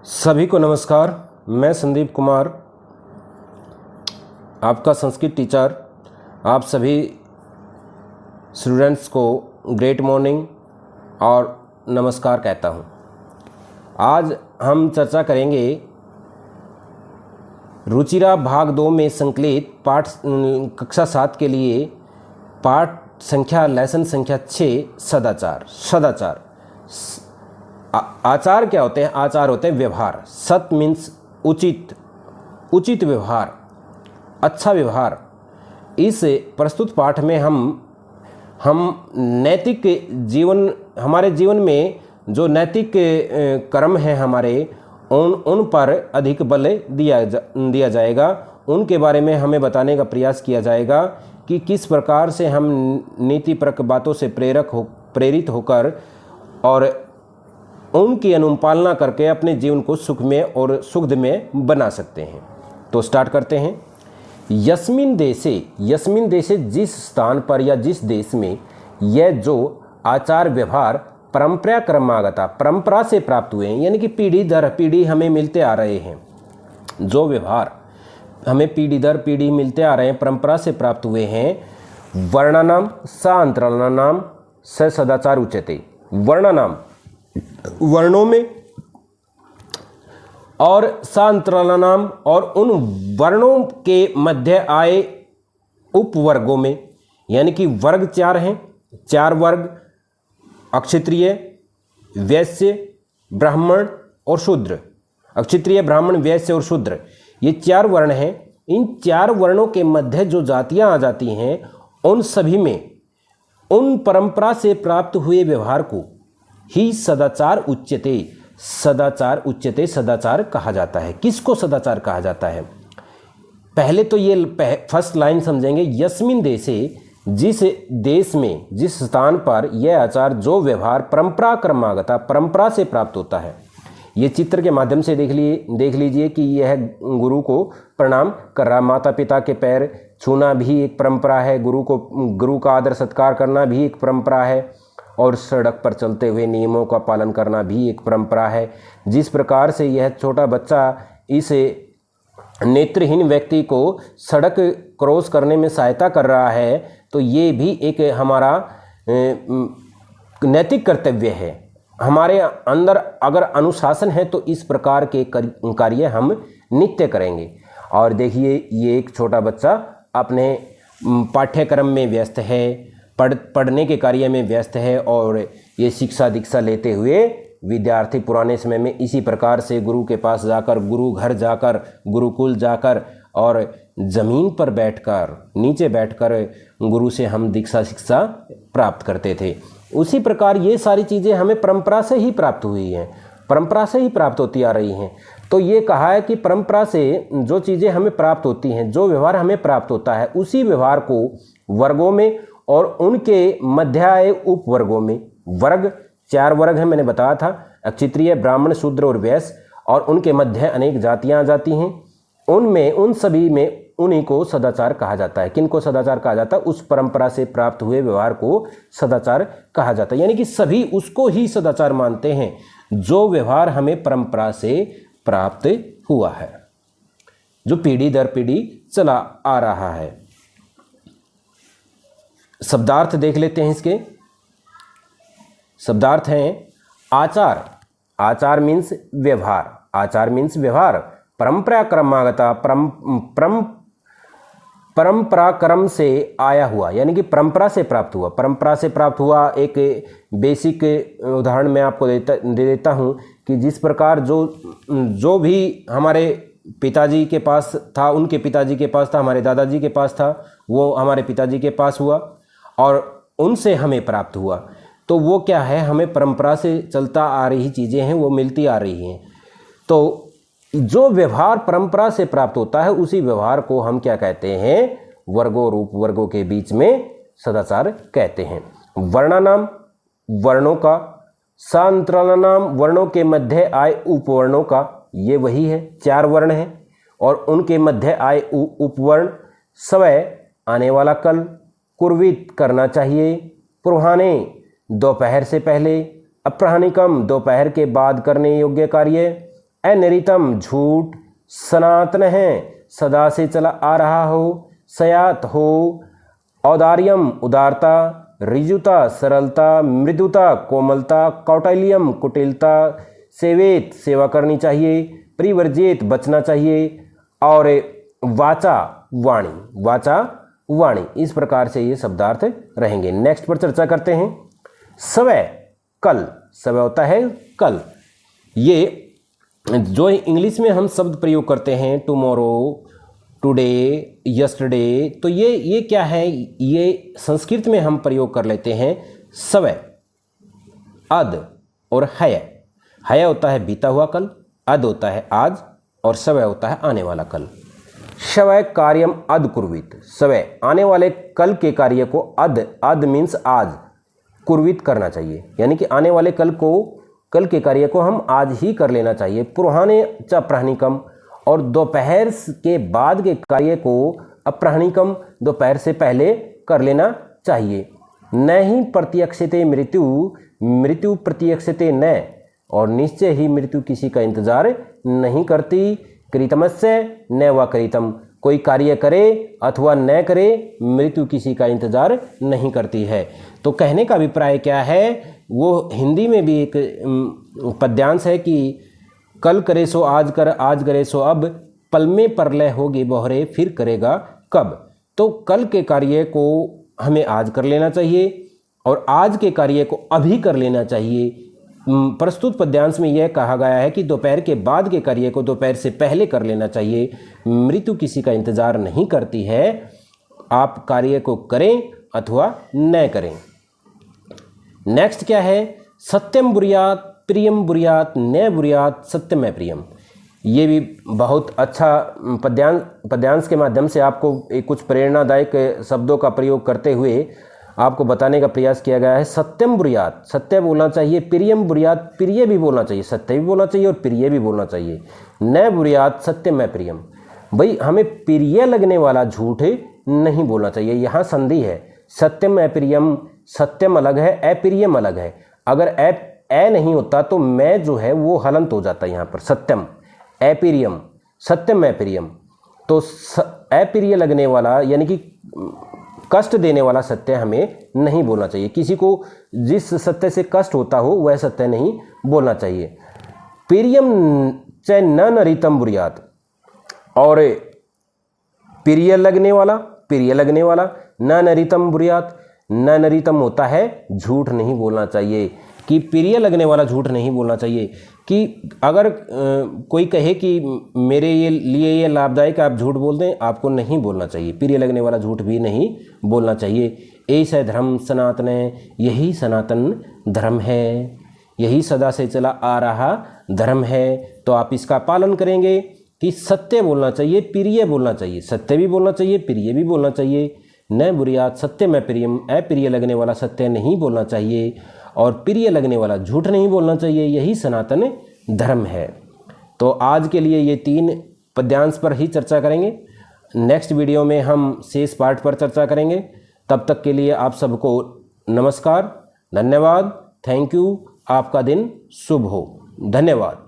सभी को नमस्कार। मैं संदीप कुमार, आपका संस्कृत टीचर, आप सभी स्टूडेंट्स को ग्रेट मॉर्निंग और नमस्कार कहता हूं। आज हम चर्चा करेंगे रुचिरा भाग 2 में संकलित पाठ कक्षा 7 के लिए पाठ संख्या लेसन संख्या 6 सदाचार। आचार क्या होते हैं? आचार होते हैं व्यवहार। सत मीन्स उचित व्यवहार, अच्छा व्यवहार। इस प्रस्तुत पाठ में हम नैतिक जीवन, हमारे जीवन में जो नैतिक कर्म हैं हमारे, उन पर अधिक बल दिया जाएगा। उनके बारे में हमें बताने का प्रयास किया जाएगा कि किस प्रकार से हम नीतिपरक बातों से प्रेरित होकर और उनकी अनुपालना करके अपने जीवन को सुख में और सुखद में बना सकते हैं। तो स्टार्ट करते हैं। यस्मिन देशे जिस स्थान पर या जिस देश में यह जो आचार व्यवहार परंपरा से प्राप्त हुए हैं, यानी कि पीढ़ी दर पीढ़ी हमें मिलते आ रहे हैं, जो व्यवहार हमें पीढ़ी दर पीढ़ी मिलते आ रहे हैं, परंपरा से प्राप्त हुए हैं। वर्णानाम साअंतराणानाम स सदाचार उच्यते। वर्णानाम वर्णों में और साअंतराणानाम और उन वर्णों के मध्य आए उपवर्गों में, यानी कि वर्ग 4 हैं, 4 वर्ग: अक्षत्रिय, वैश्य, ब्राह्मण और शूद्र। अक्षत्रिय, ब्राह्मण, वैश्य और शूद्र, ये 4 वर्ण हैं। इन 4 वर्णों के मध्य जो जातियां आ जाती हैं, उन सभी में उन परंपरा से प्राप्त हुए व्यवहार को ही सदाचार उच्यते सदाचार कहा जाता है। किसको सदाचार कहा जाता है? पहले तो ये फर्स्ट लाइन समझेंगे। यस्मिन देशे, जिस देश में, जिस स्थान पर यह आचार जो व्यवहार परंपरा से प्राप्त होता है। ये चित्र के माध्यम से देख लीजिए कि यह गुरु को प्रणाम कर रहा। माता पिता के पैर छूना भी एक परंपरा है, गुरु का आदर सत्कार करना भी एक परंपरा है, और सड़क पर चलते हुए नियमों का पालन करना भी एक परंपरा है। जिस प्रकार से यह छोटा बच्चा इस नेत्रहीन व्यक्ति को सड़क क्रॉस करने में सहायता कर रहा है, तो ये भी एक हमारा नैतिक कर्तव्य है। हमारे अंदर अगर अनुशासन है तो इस प्रकार के कार्य हम नित्य करेंगे। और देखिए, ये एक छोटा बच्चा अपने पाठ्यक्रम में व्यस्त है, पढ़ने के कार्य में व्यस्त है, और ये शिक्षा दीक्षा लेते हुए विद्यार्थी पुराने समय में इसी प्रकार से गुरु के पास जाकर, गुरु घर जाकर, गुरुकुल जाकर और ज़मीन पर बैठकर, नीचे बैठकर गुरु से हम दीक्षा शिक्षा प्राप्त करते थे। उसी प्रकार ये सारी चीज़ें हमें परंपरा से ही प्राप्त हुई हैं, परंपरा से ही प्राप्त होती आ रही हैं। तो ये कहा है कि परंपरा से जो चीज़ें हमें प्राप्त होती हैं, जो व्यवहार हमें प्राप्त होता है, उसी व्यवहार को वर्गों में और उनके मध्य आए उपवर्गों में, वर्ग 4 वर्ग हैं, मैंने बताया था, अक्षत्रिय, ब्राह्मण, शूद्र और वैश्य, और उनके मध्य अनेक जातियां आ जाती हैं। उनमें, उन सभी में उन्हीं को सदाचार कहा जाता है। किनको सदाचार कहा जाता है? उस परंपरा से प्राप्त हुए व्यवहार को सदाचार कहा जाता है। यानी कि सभी उसको ही सदाचार मानते हैं जो व्यवहार हमें परंपरा से प्राप्त हुआ है, जो पीढ़ी दर पीढ़ी चला आ रहा है। शब्दार्थ देख लेते हैं इसके। शब्दार्थ हैं आचार। आचार मीन्स व्यवहार। आचार मीन्स व्यवहार। परंपरा क्रम से आया हुआ, यानी कि परंपरा से प्राप्त हुआ। परंपरा से प्राप्त हुआ एक बेसिक उदाहरण मैं आपको दे देता हूँ कि जिस प्रकार जो भी हमारे पिताजी के पास था, उनके पिताजी के पास था, हमारे दादाजी के पास था, वो हमारे पिताजी के पास हुआ और उनसे हमें प्राप्त हुआ। तो वो क्या है? हमें परंपरा से चलता आ रही चीज़ें हैं, वो मिलती आ रही हैं। तो जो व्यवहार परंपरा से प्राप्त होता है, उसी व्यवहार को हम क्या कहते हैं? वर्गों और उपवर्गों के बीच में सदाचार कहते हैं। वर्णानाम वर्णों का, साअंतराणानाम वर्णों के मध्य आए उपवर्णों का, ये वही है, 4 वर्ण हैं और उनके मध्य आए उपवर्ण। स्वय आने वाला कल, कुर्वित करना चाहिए, पूर्वाह्ने दोपहर से पहले, अपराह्निकम दोपहर के बाद करने योग्य कार्य, अनिरितम झूठ, सनातन है सदा से चला आ रहा हो, सयात हो, औदार्यम उदारता, ऋजुता सरलता, मृदुता कोमलता, कौटिल्यम कुटिलता, सेवेत सेवा करनी चाहिए, परिवर्जित बचना चाहिए, और वाचा वाणी, वाचा वाणी। इस प्रकार से ये शब्दार्थ रहेंगे। नेक्स्ट पर चर्चा करते हैं। सवय कल, सवय होता है कल। ये जो इंग्लिश में हम शब्द प्रयोग करते हैं टुमारो, टुडे, यस्टरडे, तो ये क्या है, ये संस्कृत में हम प्रयोग कर लेते हैं सवय, अद और हय। हय होता है बीता हुआ कल, अद होता है आज, और सवय होता है आने वाला कल। सवय कार्यम अद कुर्वित, सवय आने वाले कल के कार्य को अद, अद मीन्स आज, कुर्वित करना चाहिए, यानी कि आने वाले कल के कार्य को हम आज ही कर लेना चाहिए। पूर्वाह्ने च अपराह्निकम, और दोपहर के बाद के कार्य को अपराह्निकम, दोपहर से पहले कर लेना चाहिए। न ही प्रत्यक्षते मृत्यु, मृत्यु प्रत्यक्षते न, और निश्चय ही मृत्यु किसी का इंतजार नहीं करती। कृतमस्य न व कृतम, कोई कार्य करे अथवा न करे, मृत्यु किसी का इंतजार नहीं करती है। तो कहने का अभिप्राय क्या है, वो हिंदी में भी एक पद्यांश है कि कल करे सो आज कर, आज करे सो अब, पल में परलय होगी बोहरे, फिर करेगा कब। तो कल के कार्य को हमें आज कर लेना चाहिए और आज के कार्य को अभी कर लेना चाहिए। प्रस्तुत पद्यांश में यह कहा गया है कि दोपहर के बाद के कार्य को दोपहर से पहले कर लेना चाहिए। मृत्यु किसी का इंतजार नहीं करती है, आप कार्य को करें अथवा न करें। नेक्स्ट क्या है, सत्यम बुर्यात, प्रियम बुर्यात, न बुर्यात, सत्यम प्रियम। ये भी बहुत अच्छा पद्यांश के माध्यम से आपको कुछ प्रेरणादायक शब्दों का प्रयोग करते हुए आपको बताने का प्रयास किया गया है। सत्यम बुर्यात, सत्य बोलना चाहिए, प्रियम बुर्यात, प्रिय भी बोलना चाहिए, सत्य भी बोलना चाहिए और प्रिय भी बोलना चाहिए। न बुर्यात सत्यम प्रियम, भाई हमें प्रिय लगने वाला झूठ नहीं बोलना चाहिए। यहाँ संधि है, सत्यम अप्रियम, सत्यम अलग है, अप्रियम अलग है। अगर ए नहीं होता तो मैं जो है वो हलंत हो जाता है यहाँ पर, सत्यम अप्रियम, सत्यम अप्रियम। तो अप्रिय लगने वाला यानी कि कष्ट देने वाला सत्य हमें नहीं बोलना चाहिए। किसी को जिस सत्य से कष्ट होता हो वह सत्य नहीं बोलना चाहिए। प्रियम च न नरितम बुर्यात, और प्रिय लगने वाला न नरितम बुर्यात, न नरितम होता है झूठ नहीं बोलना चाहिए, कि प्रिय लगने वाला झूठ नहीं बोलना चाहिए। कि अगर कोई कहे कि मेरे लिए ये लाभदायक, आप झूठ बोल दें, आपको नहीं बोलना चाहिए। प्रिय लगने वाला झूठ भी नहीं बोलना चाहिए। ऐसा धर्म सनातन है, यही सनातन धर्म है, यही सदा से चला आ रहा धर्म है। तो आप इसका पालन करेंगे कि सत्य बोलना चाहिए, प्रिय बोलना चाहिए, सत्य भी बोलना चाहिए, प्रिय भी बोलना चाहिए। न बुर्यात सत्य में प्रियम, अप्रिय लगने वाला सत्य नहीं बोलना चाहिए और प्रिय लगने वाला झूठ नहीं बोलना चाहिए, यही सनातन धर्म है। तो आज के लिए ये 3 पद्यांश पर ही चर्चा करेंगे। नेक्स्ट वीडियो में हम शेष पार्ट पर चर्चा करेंगे। तब तक के लिए आप सबको नमस्कार, धन्यवाद, थैंक यू। आपका दिन शुभ हो। धन्यवाद।